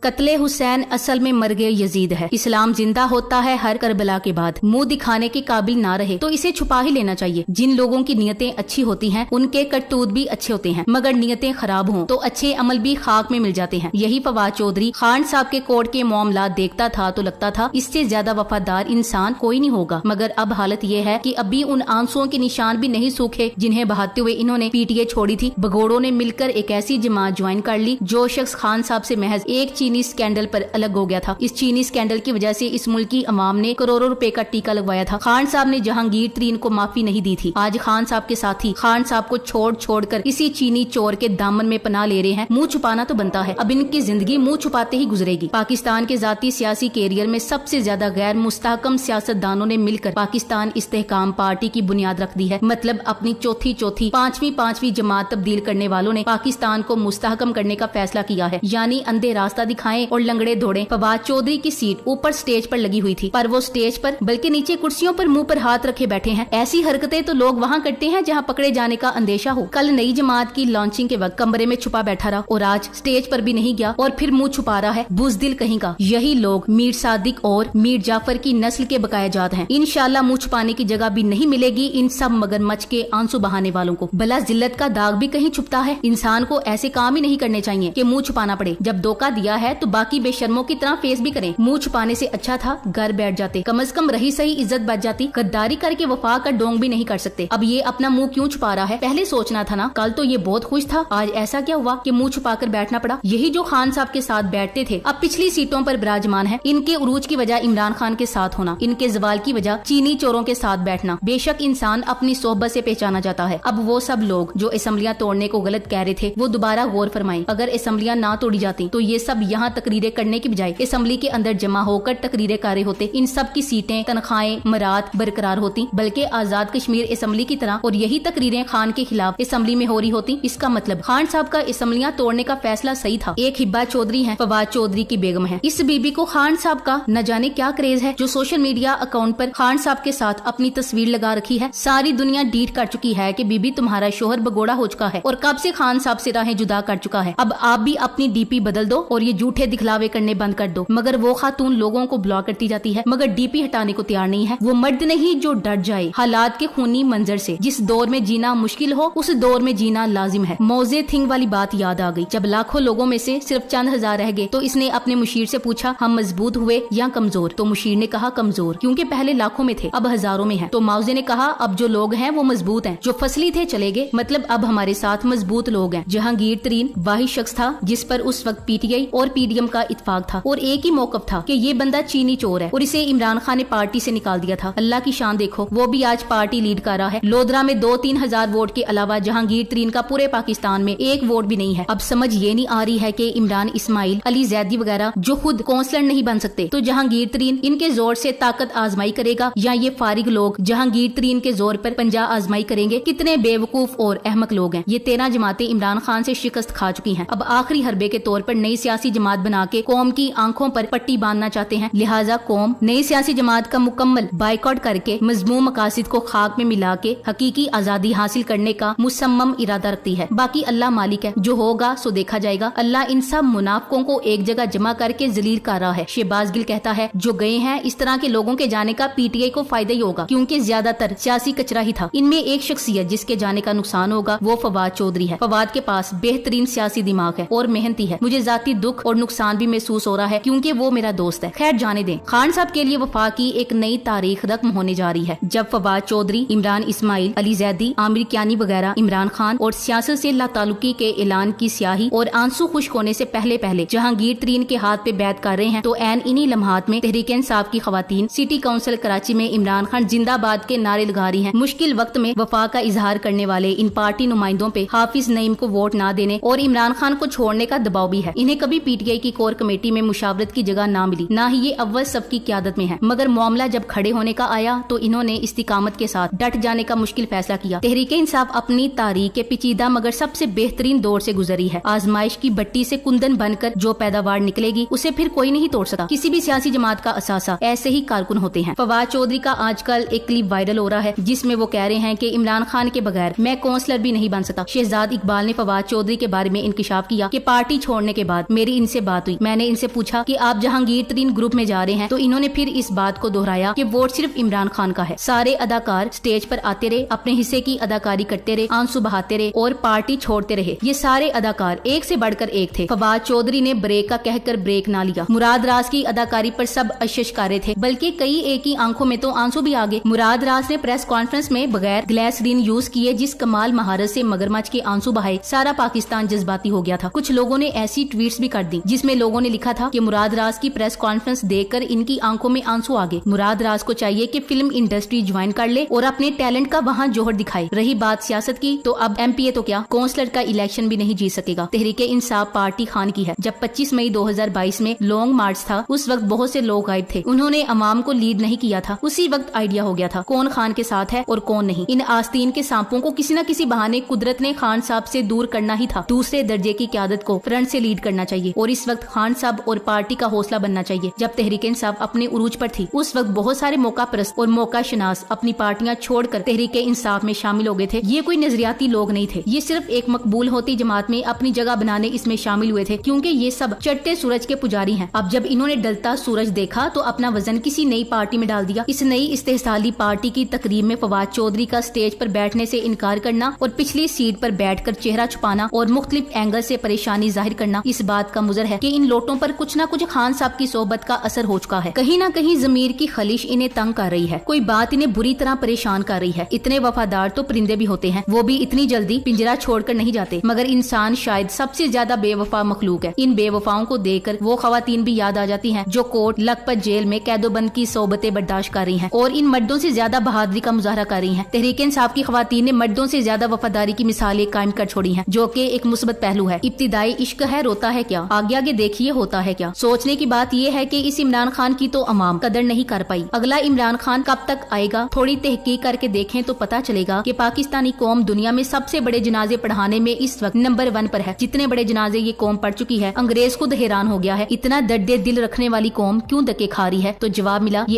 कत्ले हुसैन असल में मर गए यजीद है। इस्लाम जिंदा होता है हर करबला के बाद। मुंह दिखाने के काबिल ना रहे तो इसे छुपा ही लेना चाहिए। जिन लोगों की नियतें अच्छी होती हैं उनके करतूत भी अच्छे होते हैं, मगर नियतें खराब हों तो अच्छे अमल भी खाक में मिल जाते हैं। यही फवाद चौधरी खान साहब के कोर्ट के मामला देखता था तो लगता था इससे ज्यादा वफादार इंसान कोई नहीं होगा, मगर अब हालत ये है कि अभी उन आंसुओं के निशान भी नहीं सूखे जिन्हें बहाते हुए इन्होंने पीटीए छोड़ी थी। भगोड़ों ने मिलकर एक ऐसी जमात ज्वाइन कर ली जो शख्स खान साहब से महज एक चीनी स्कैंडल पर अलग हो गया था। इस चीनी स्कैंडल की वजह से इस मुल्क की अवाम ने करोड़ों रुपए का टीका लगवाया था। खान साहब ने जहांगीर तरीन को माफी नहीं दी थी। आज खान साहब के साथी खान साहब को छोड़ कर इसी चीनी चोर के दामन में पनाह ले रहे हैं। मुंह छुपाना तो बनता है, अब इनकी जिंदगी मुंह छुपाते ही गुजरेगी। पाकिस्तान के जाती सियासी कैरियर में सबसे ज्यादा गैर मुस्तहकम सियासतदानों ने मिलकर पाकिस्तान इस्तेहकाम पार्टी की बुनियाद रख दी है। मतलब अपनी चौथी पांचवी जमात तब्दील करने वालों ने पाकिस्तान को मुस्तहकम करने का फैसला किया है, यानी अंधे रास्ता दिखाएं और लंगड़े दौड़े। फवाद चौधरी की सीट ऊपर स्टेज पर लगी हुई थी, पर वो स्टेज पर बल्कि नीचे कुर्सियों पर मुंह पर हाथ रखे बैठे हैं। ऐसी हरकतें तो लोग वहाँ करते हैं जहाँ पकड़े जाने का अंदेशा हो। कल नई जमात की लॉन्चिंग के वक्त कमरे में छुपा बैठा रहा और आज स्टेज पर भी नहीं गया और फिर मुंह छुपा रहा है। बुज़दिल कहीं का। यही लोग मीर सादिक और मीर जाफर की नस्ल के बकाया जात हैं। इंशाल्लाह मुंह छुपाने की जगह भी नहीं मिलेगी इन सब मगरमच्छ के आंसू बहाने वालों को। भला जिल्लत का दाग भी कहीं छुपता है। इंसान को ऐसे काम ही नहीं करने चाहिए कि मुंह छुपाना पड़े। जब धोखा दिया है तो बाकी बेशर्मों की तरह फेस भी करें। मुंह छुपाने से अच्छा था घर बैठ जाते, कम से कम रही सही इज्जत बच जाती। गद्दारी करके वफा का डोंग भी नहीं कर सकते। अब ये अपना मुंह क्यों छुपा रहा है? पहले सोचना था ना। कल तो ये बहुत खुश था, आज ऐसा क्या हुआ कि मुंह छुपा कर बैठना पड़ा? यही जो खान साहब के साथ बैठते थे अब पिछली सीटों पर विराजमान है। इनके उरूज की वजह इमरान खान के साथ होना, इनके जवाल की वजह चीनी चोरों के साथ बैठना। बेशक इंसान अपनी सोहबत से पहचाना जाता है। अब वो सब लोग जो असेंबलियां तोड़ने को गलत कह रहे थे वो दोबारा गौर फरमाएं। अगर असेंबलियां ना तोड़ी जाती तो ये सब यहाँ तकरीरें करने की बजाय असेंबली के अंदर जमा होकर तकरीरें कर रहे होते। इन सब की सीटें, तनख्वाहें, मरात बरकरार होती, बल्कि आजाद कश्मीर असेंबली की तरह। और यही तकरीरें खान के खिलाफ असेंबली में हो रही होती। इसका मतलब खान साहब का असेंबलियां तोड़ने का फैसला सही था। एक हिब्बा चौधरी है, फवाद चौधरी की बेगम है। इस बीबी को खान साहब का न जाने क्या क्रेज है जो सोशल मीडिया अकाउंट पर खान साहब के साथ अपनी तस्वीर लगा रखी है। सारी दुनिया डीट कर चुकी है कि बीबी तुम्हारा शोहर भगोड़ा हो चुका है और कब से खान साहब से राहें जुदा कर चुका है। अब आप भी अपनी डीपी बदल दो और ये झूठे दिखलावे करने बंद कर दो। मगर वो खातून लोगों को ब्लॉक करती जाती है, मगर डीपी हटाने को तैयार नहीं है। वो मर्द नहीं जो डर जाए हालात के खूनी मंजर से। जिस दौर में जीना मुश्किल हो उस दौर में जीना लाजिम है। मौजे थिंग वाली बात याद आ गई। जब लाखों लोगों में से सिर्फ चंद हजार रह गए तो इसने अपने मुशीर से पूछा हम मजबूत हुए या कमजोर? तो मुशीर ने कहा कमजोर, क्योंकि पहले लाखों में थे अब हजारों में हैं। तो मौजे ने कहा अब जो लोग हैं वो मजबूत हैं, जो फसली थे चले गए, मतलब अब हमारे साथ मजबूत लोग हैं। जहांगीर तरीन वाहिद शख्स था जिस पर उस वक्त पीटीआई और पीडीएम का इत्तेफाक था और एक ही मौकफ था कि ये बंदा चीनी चोर है और इसे इमरान खान ने पार्टी से निकाल दिया था। अल्लाह की शान देखो, वो भी आज पार्टी लीड कर रहा है। लोधरा में 2-3 हजार वोट के अलावा जहांगीर तरीन का पूरे पाकिस्तान में एक वोट भी नहीं है। अब समझ ये नहीं आ रही है कि इमरान इस्माइल, अली जैदी वगैरह जो खुद काउंसलर नहीं बन सकते तो जहांगीर तरीन इनके जोर से ताकत आजमाई करेगा या ये फारिग लोग जहांगीर तरीन के जोर पर पंजा आजमाई करेंगे? कितने बेवकूफ और अहमक लोग हैं। ये 13 जमातें इमरान खान से शिकस्त खा चुकी हैं। अब आखिरी हरबे के तौर पर नई सियासी जमात बना के कौम की आंखों पर पट्टी बांधना चाहते हैं। लिहाजा कौम नई सियासी जमात का मुकम्मल बाइकआउट करके मजमूम मकासिद को खाक में मिला के हकीकी आजादी हासिल करने का मुसम्मम इरादा रखती है। बाकी अल्लाह मालिक है, जो होगा सो देखा जाएगा। अल्लाह इन सब मुनाफिकों को एक जगह जमा करके जलील कर रहा है। शहबाज गिल कहता है जो गए हैं इस तरह के लोगों के जाने का पीटीआई को फायदा ही होगा, क्योंकि ज्यादातर सियासी कचरा ही था। इनमें एक शख्सियत जिसके जाने का नुकसान होगा वो फवाद चौधरी है। फवाद के पास बेहतरीन सियासी दिमाग है और मेहनती है। मुझे जाती दुख और नुकसान भी महसूस हो रहा है क्योंकि वो मेरा दोस्त है। खैर जाने दें। खान साहब के लिए वफा की एक नई तारीख रकम होने जा रही है जब फवाद चौधरी, इमरान इस्माइल, अली जैदी, आमिर कियानी वगैरह इमरान खान और सियासत से लाताल्लुकी के ऐलान की स्याही और आंसू खुश्क होने से पहले जहांगीर तरीन के हाथ पे बैत कर रहे हैं। तो एन इन्हीं लम्हात में तहरीक इंसाफ की खवातीन सिटी काउंसिल कराची में इमरान खान जिंदाबाद के नारे लगा रही हैं। मुश्किल वक्त में वफा का इजहार करने वाले इन पार्टी नुमाइंदों पे हाफिज नईम को वोट न देने और इमरान खान को छोड़ने का दबाव भी है। इन्हें कभी पीटीआई की कोर कमेटी में मुशावरत की जगह ना मिली, ना ही ये अव्वल सब की क्यादत में है। मगर मामला जब खड़े होने का आया तो इन्होंने इस्तिकामत के साथ डट जाने का मुश्किल फैसला किया। तहरीक इंसाफ अपनी तारीख के पेचीदा मगर सबसे बेहतरीन दौर से गुजरी है। आजमाइश की भट्टी से कुंदन बनकर जो पैदावार निकलेगी उसे फिर कोई नहीं तोड़ सकता। किसी भी सियासी जमात का असासा ऐसे ही कारकुन होते हैं। फवाद चौधरी का आजकल एक क्लिप वायरल हो रहा है जिसमें वो कह रहे हैं कि इमरान खान के बगैर मैं काउंसलर भी नहीं बन सकता। शहजाद इकबाल ने फवाद चौधरी के बारे में इंकिशाफ किया कि पार्टी छोड़ने के बाद मेरी इनसे बात हुई। मैंने इनसे पूछा कि आप जहांगीर तरीन ग्रुप में जा रहे हैं, तो इन्होंने फिर इस बात को दोहराया कि वोट सिर्फ इमरान खान का है। सारे अदाकार स्टेज पर आते रहे, अपने हिस्से की अदाकारी करते रहे, आंसू बहाते रहे और पार्टी छोड़ते रहे। ये सारे अदाकार एक से बढ़कर एक थे। फवाद चौधरी ने ब्रेक का कहकर ब्रेक ना लिया। मुराद राज की अदाकारी पर सब अशशकारे थे, बल्कि कई एक ही आंखों में तो आंसू भी आ गए। मुराद राज ने प्रेस कॉन्फ्रेंस में बगैर ग्लिसरीन यूज किए जिस कमाल महारत से मगरमच्छ के आंसू बहाए, सारा पाकिस्तान जज्बाती हो गया था। कुछ लोगों ने ऐसी ट्वीट्स भी कर दी जिसमें लोगों ने लिखा था कि मुराद राज की प्रेस कॉन्फ्रेंस देखकर इनकी आंखों में आंसू आ गए। मुराद राज को चाहिए कि फिल्म इंडस्ट्री ज्वाइन कर ले और अपने टैलेंट का वहाँ जोहर दिखाए। रही बात सियासत की, तो अब एमपीए तो क्या, कौंसलर का इलेक्शन भी नहीं जीत सकेगा। तहरीके इंसाफ पार्टी खान की है। जब 25 मई 2022 में लॉन्ग मार्च था, उस वक्त बहुत से लोग गायब थे। उन्होंने अवाम को लीड नहीं किया था। उसी वक्त आइडिया हो गया था कौन खान के साथ है और कौन नहीं। इन आस्तीन के सांपों को किसी न किसी बहाने कुदरत ने खान साहब से दूर करना ही था। दूसरे दर्जे की क़यादत को फ्रंट से लीड करना चाहिए और इस वक्त खान साहब और पार्टी का हौसला बनना चाहिए। जब तहरीक इंसाफ अपने उरूज पर थी, उस वक्त बहुत सारे मौका परस्त और मौका शनास अपनी पार्टियां छोड़कर तहरीक इंसाफ में शामिल हो गए थे। ये कोई नजरियाती लोग नहीं थे, ये सिर्फ एक मकबूल होती जमात में अपनी जगह बनाने इसमें शामिल हुए थे, क्योंकि ये सब चढ़ते सूरज के पुजारी हैं। अब जब इन्होंने डलता सूरज देखा तो अपना वजन किसी नई पार्टी में डाल दिया। इस नई इस्तेहसाली पार्टी की तकरीब में फवाद चौधरी का स्टेज पर बैठने से इनकार करना और पिछली सीट पर बैठकर चेहरा छुपाना और मुख्तलिफ एंगल से परेशानी जाहिर करना इस बात का मुजर है कि इन लोटों पर कुछ न कुछ खान साहब की सोहबत का असर हो चुका है। कहीं न कहीं जमीर की खलिश इन्हें तंग कर रही है, कोई बात इन्हें बुरी तरह परेशान कर रही है। इतने वफादार तो परिंदे भी होते हैं, वो भी इतनी जल्दी पिंजरा छोड़कर नहीं जाते, मगर इंसान शायद सबसे ज्यादा बेवफा मखलूक है। इन बेवफाओं को देखकर वो खवातीन भी याद आ जाती हैं जो कोर्ट लखपत जेल में कैदोबंद की सोबतें बर्दाश्त कर रही हैं और इन मर्दों से ज्यादा बहादुरी का मुजाहरा कर रही हैं। तहरीक इंसाफ की खवातीन ने मर्दों से ज्यादा वफादारी की मिसालें कायम कर छोड़ी हैं, जो कि एक मुस्बत पहलू है। इब्तिदाई इश्क है, रोता है क्या, आगे आगे देखिए होता है क्या। सोचने की बात यह है कि इस इमरान खान की तो अवाम कदर नहीं कर पाई। अगला इमरान खान कब तक आएगा, थोड़ी तहकीक करके देखें तो पता चलेगा कि पाकिस्तानी कौम दुनिया में सबसे बड़े जनाजे पढ़ाने में इस वक्त नंबर 1 पर है। जितने बड़े जनाजे ये कौम पढ़ चुकी है, अंग्रेज खुद हैरान हो गया है, इतना दर्दे दिल रखने वाली कौम क्यों धक्के खा रही है। तो जवाब मिला, ये